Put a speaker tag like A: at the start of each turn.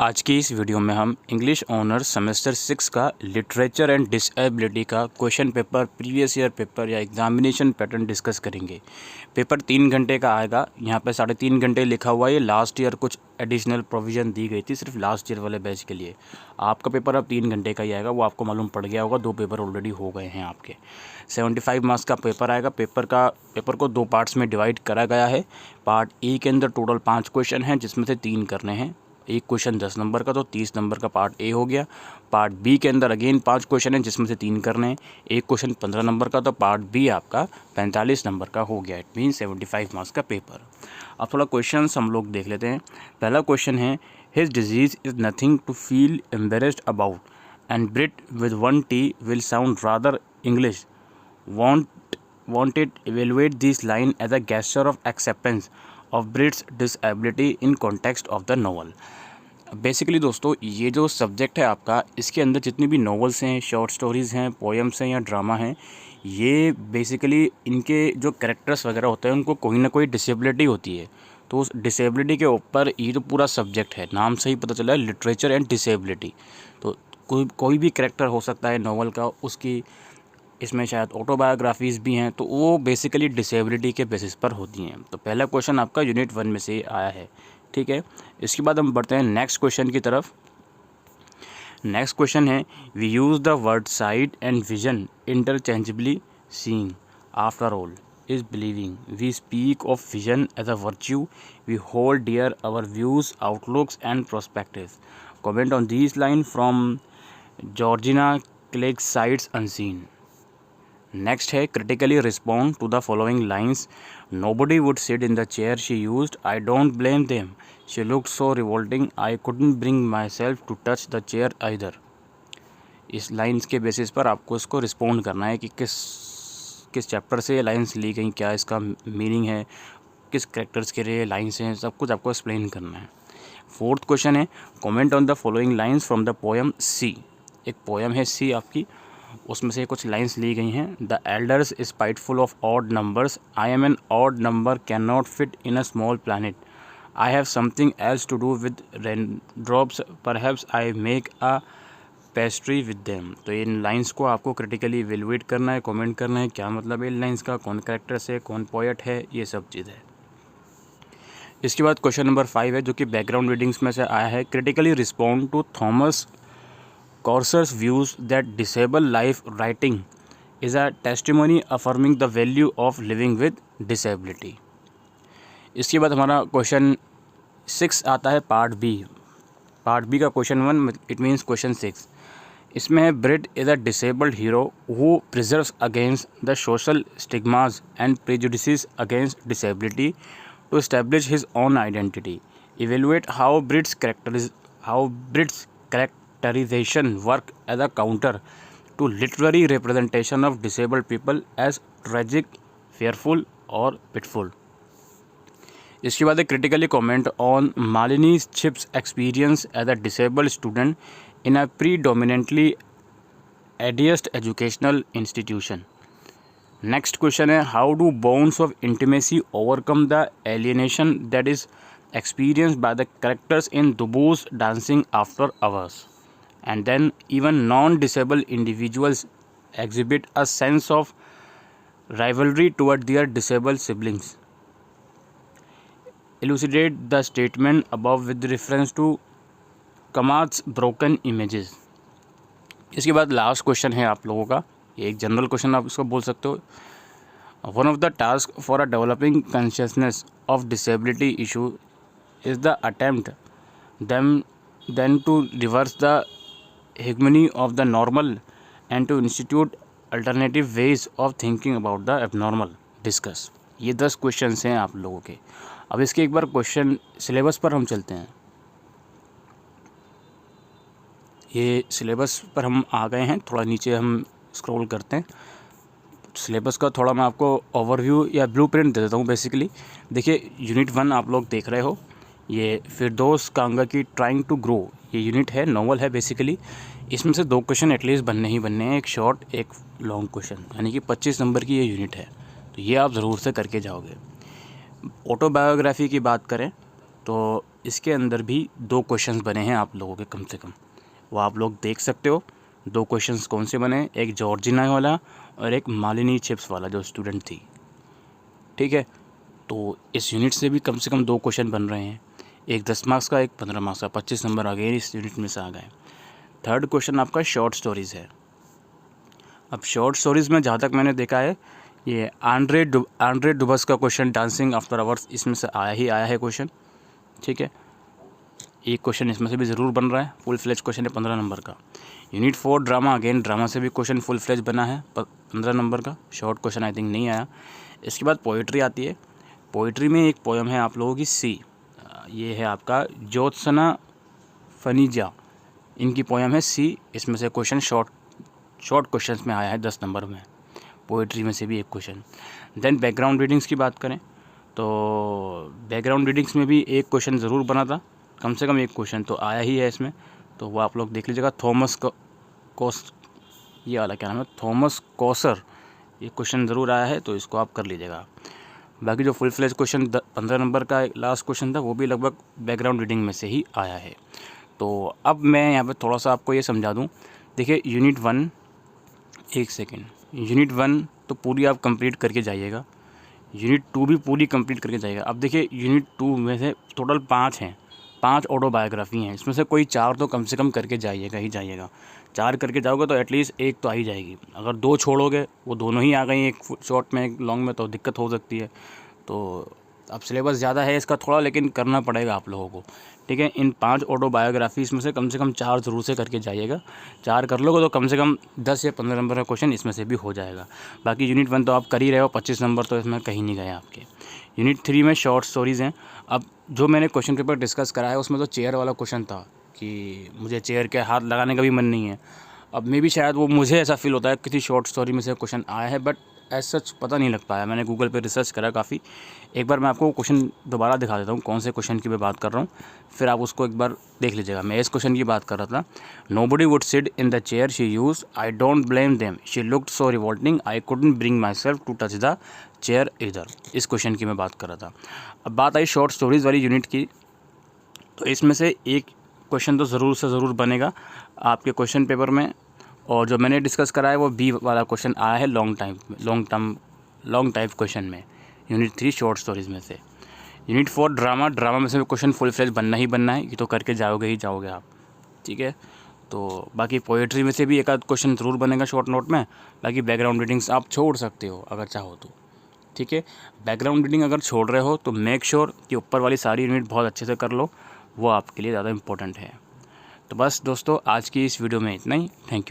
A: आज की इस वीडियो में हम इंग्लिश ऑनर्स सेमेस्टर 6 का लिटरेचर एंड डिसेबिलिटी का question paper, previous year paper या एग्जामिनेशन पैटर्न डिस्कस करेंगे। पेपर 3 घंटे का आएगा। यहाँ पे 3.5 घंटे लिखा हुआ है। ये लास्ट ईयर कुछ एडिशनल प्रोविज़न दी गई थी सिर्फ लास्ट ईयर वाले बैच के लिए। आपका पेपर अब 3 घंटे का ही आएगा, वो आपको मालूम पड़ गया होगा। 2 पेपर ऑलरेडी हो गए हैं आपके। 75 मार्क्स का पेपर आएगा। पेपर को 2 पार्ट्स में डिवाइड करा गया है। पार्ट ए के अंदर टोटल 5 क्वेश्चन हैं, जिसमें से 3 करने हैं। एक क्वेश्चन 10 नंबर का, तो 30 नंबर का पार्ट ए हो गया। पार्ट बी के अंदर अगेन 5 क्वेश्चन हैं, जिसमें से 3 करने हैं। एक क्वेश्चन 15 नंबर का, तो पार्ट बी आपका 45 नंबर का हो गया। इट मीन 75 मार्क्स का पेपर। अब थोड़ा क्वेश्चन हम लोग देख लेते हैं। पहला क्वेश्चन है, his disease is nothing to feel embarrassed about and Brit with 1 T will sound rather English. Want it evaluate this line as a gesture of acceptance of Brit's disability in context of the novel। Basically दोस्तों, ये जो subject है आपका, इसके अंदर जितनी भी novels हैं, शॉर्ट स्टोरीज़ हैं, पोएम्स हैं या ड्रामा हैं, ये बेसिकली इनके जो कैरेक्टर्स वगैरह होते हैं उनको कोई ना कोई डिसेबिलिटी होती है। तो उस डिसेबिलिटी के ऊपर ये जो पूरा सब्जेक्ट है, नाम से ही पता चला है, लिटरेचर एंड डिसेबिलिटी। तो कोई भी कैरेक्टर हो सकता है नॉवल का, उसकी इसमें शायद ऑटोबायोग्राफीज़ भी हैं, तो वो बेसिकली डिसेबिलिटी के बेसिस पर होती हैं। तो पहला क्वेश्चन आपका यूनिट 1 में से आया है, ठीक है। इसके बाद हम बढ़ते हैं नेक्स्ट क्वेश्चन की तरफ। नेक्स्ट क्वेश्चन है, we use the word sight and vision interchangeably. Seeing after all is believing. We speak of vision as a virtue. We hold dear our views, outlooks and perspectives. Comment on this line from Georgina Clegg, sights unseen. Next है, critically respond to the following lines. Nobody would sit in the chair she used. I don't blame them. She looked so revolting. I couldn't bring myself to touch the chair either. इस lines के basis पर आपको इसको respond करना है कि किस chapter से ये लाइन्स ली गई, क्या इसका मीनिंग है, किस कैरेक्टर्स के लिए लाइन्स हैं, सब कुछ आपको एक्सप्लेन करना है। फोर्थ क्वेश्चन है, comment on the following lines from the poem C. एक पोएम है सी आपकी, उसमें से कुछ लाइंस ली गई हैं। The elders spiteful of odd numbers. I am an odd number, can not fit in a small planet. I have something else to do with raindrops, perhaps I make a pastry with them. तो इन lines को आपको critically evaluate करना है, comment करना है क्या मतलब है इन लाइंस का, कौन कैरेक्टर्स है, कौन पोएट है, ये सब चीज़ है। इसके बाद क्वेश्चन नंबर 5 है, जो कि बैकग्राउंड रीडिंग्स में से आया है। Critically respond to Thomas Chaucer's views that disabled life writing is a testimony affirming the value of living with disability। इसके बाद हमारा क्वेश्चन 6 आता है, पार्ट बी। पार्ट बी का क्वेश्चन 1, इट मीन्स क्वेश्चन 6। इसमें है, Brit is a disabled hero who preserves against the social stigmas and prejudices against disability to establish his own identity. Evaluate how Brit's characterization work as a counter to literary representation of disabled people as tragic, fearful or pitiful। इसके बाद critically comment on Malini Chip's experience as a disabled student in a predominantly atheist educational institution। Next question है, how do bonds of intimacy overcome the alienation that is experienced by the characters in Dubu's Dancing After Hours। And then even non-disabled individuals exhibit a sense of rivalry toward their disabled siblings। Elucidate the statement above with reference to Kamat's broken images। इसके बाद last question है आप लोगों का, ये एक general question आप इसको बोल सकते हो। One of the task for a developing consciousness of disability issue is the attempt then to reverse the hegemony of the normal and to institute alternative ways of thinking about the abnormal। Discuss. ये 10 questions हैं आप लोगों के। अब इसके एक बार question syllabus पर हम चलते हैं। ये सिलेबस पर हम आ गए हैं, थोड़ा नीचे हम स्क्रॉल करते हैं। सिलेबस का थोड़ा मैं आपको ओवरव्यू या ब्लूप्रिंट दे देता हूँ। बेसिकली देखिए, यूनिट 1 आप लोग देख रहे हो, ये फिरदौस कांगा की ट्राइंग टू ग्रो, ये यूनिट है, नॉवल है बेसिकली। इसमें से 2 क्वेश्चन एटलीस्ट बनने ही बनने हैं, एक शॉर्ट एक लॉन्ग क्वेश्चन, यानी कि 25 नंबर की ये यूनिट है। तो ये आप ज़रूर से करके जाओगे। ऑटोबायोग्राफी की बात करें तो इसके अंदर भी 2 क्वेश्चंस बने हैं आप लोगों के कम से कम, वो आप लोग देख सकते हो। 2 क्वेश्चंस कौन से बने, एक जॉर्जिना वाला और एक मालिनी चिप्स वाला जो स्टूडेंट थी, ठीक है। तो इस यूनिट से भी कम से कम 2 क्वेश्चन बन रहे हैं, एक 10 मार्क्स का, एक 15 मार्क्स का, 25 नंबर आ गए इस यूनिट में से आ गए। थर्ड क्वेश्चन आपका शॉर्ट स्टोरीज़ है। अब शॉर्ट स्टोरीज़ में जहाँ तक मैंने देखा है, ये आंड्रे डुबस का क्वेश्चन डांसिंग आफ्टर आवर्स इसमें से आया है क्वेश्चन, ठीक है। एक क्वेश्चन इसमें से भी ज़रूर बन रहा है, फुल फ्लेज क्वेश्चन है 15 नंबर का। यूनिट 4 ड्रामा, अगेन ड्रामा से भी क्वेश्चन फुल फ्लेज बना है 15 नंबर का, शॉर्ट क्वेश्चन आई थिंक नहीं आया। इसके बाद पोइट्री आती है। पोइट्री में एक पोएम है आप लोगों की सी, ये है आपका ज्योत्सना फनीजा, इनकी पोएम है सी। इसमें से क्वेश्चन शॉर्ट क्वेश्चंस में आया है 10 नंबर में, पोइट्री में से भी एक क्वेश्चन। देन बैकग्राउंड रीडिंग्स की बात करें तो बैकग्राउंड रीडिंग्स में भी एक क्वेश्चन ज़रूर बना था, कम से कम एक क्वेश्चन तो आया ही है इसमें, तो वो आप लोग देख लीजिएगा। ये वाला क्या नाम है, थॉमस कॉसर, ये क्वेश्चन ज़रूर आया है, तो इसको आप कर लीजिएगा। बाकी जो फुल फ्लेज क्वेश्चन 15 नंबर का लास्ट क्वेश्चन था, वो भी लगभग बैकग्राउंड रीडिंग में से ही आया है। तो अब मैं यहाँ पे थोड़ा सा आपको ये समझा दूँ। देखिए यूनिट 1, एक सेकेंड, यूनिट 1 तो पूरी आप कंप्लीट करके जाइएगा, यूनिट 2 भी पूरी कंप्लीट करके जाइएगा। अब देखिए यूनिट 2 में से टोटल 5 हैं, 5 ऑटोबायोग्राफी हैं, इसमें से कोई 4 तो कम से कम करके जाइएगा ही जाइएगा। 4 करके जाओगे तो एटलीस्ट एक तो आ ही जाएगी। अगर 2 छोड़ोगे, वो दोनों ही आ गई, एक शॉर्ट में एक लॉन्ग में, तो दिक्कत हो सकती है। तो अब सिलेबस ज़्यादा है इसका थोड़ा, लेकिन करना पड़ेगा आप लोगों को, ठीक है। इन 5 ऑटोबायोग्राफीज़ में से कम 4 ज़रूर से करके जाइएगा। 4 कर लोगे तो कम से कम 10 या 15 नंबर का क्वेश्चन इसमें से भी हो जाएगा। बाकी यूनिट 1 तो आप कर ही रहे हो, 25 नंबर तो इसमें कहीं नहीं गए आपके। यूनिट 3 में शॉर्ट स्टोरीज़ हैं। अब जो मैंने क्वेश्चन पेपर डिस्कस करा है उसमें तो चेयर वाला क्वेश्चन था कि मुझे चेयर के हाथ लगाने का भी मन नहीं है। अब मे भी शायद वो मुझे ऐसा फील होता है किसी शॉर्ट स्टोरी में से क्वेश्चन आया है, बट एज सच पता नहीं लग पाया। मैंने गूगल पे रिसर्च करा काफ़ी। एक बार मैं आपको क्वेश्चन दोबारा दिखा देता हूँ, कौन से क्वेश्चन की मैं बात कर रहा हूँ, फिर आप उसको एक बार देख लीजिएगा। मैं इस क्वेश्चन की बात कर रहा था। Nobody would sit in the chair she use, I don't blame them, she looked so revolting, I couldn't bring myself to touch the chair either. इस क्वेश्चन की मैं बात कर रहा था। अब बात आई शॉर्ट स्टोरीज़ वाली यूनिट की, तो इसमें से एक क्वेश्चन तो ज़रूर से ज़रूर बनेगा आपके क्वेश्चन पेपर में, और जो मैंने डिस्कस करा है वो बी वाला क्वेश्चन आया है लॉन्ग टाइप क्वेश्चन में, यूनिट 3 शॉर्ट स्टोरीज़ में से। यूनिट 4 ड्रामा में से भी क्वेश्चन फुल फ्लेज बनना ही बनना है, ये तो करके जाओगे ही जाओगे आप, ठीक है। तो बाकी पोएट्री में से भी एक आध क्वेश्चन ज़रूर बनेगा शॉर्ट नोट में। बाकी बैकग्राउंड रीडिंग्स आप छोड़ सकते हो अगर चाहो तो, ठीक है। बैकग्राउंड रीडिंग अगर छोड़ रहे हो तो मेक श्योर कि ऊपर वाली सारी यूनिट बहुत अच्छे से कर लो, वो आपके लिए ज़्यादा इंपॉर्टेंट है। तो बस दोस्तों, आज की इस वीडियो में इतना ही। Thank you.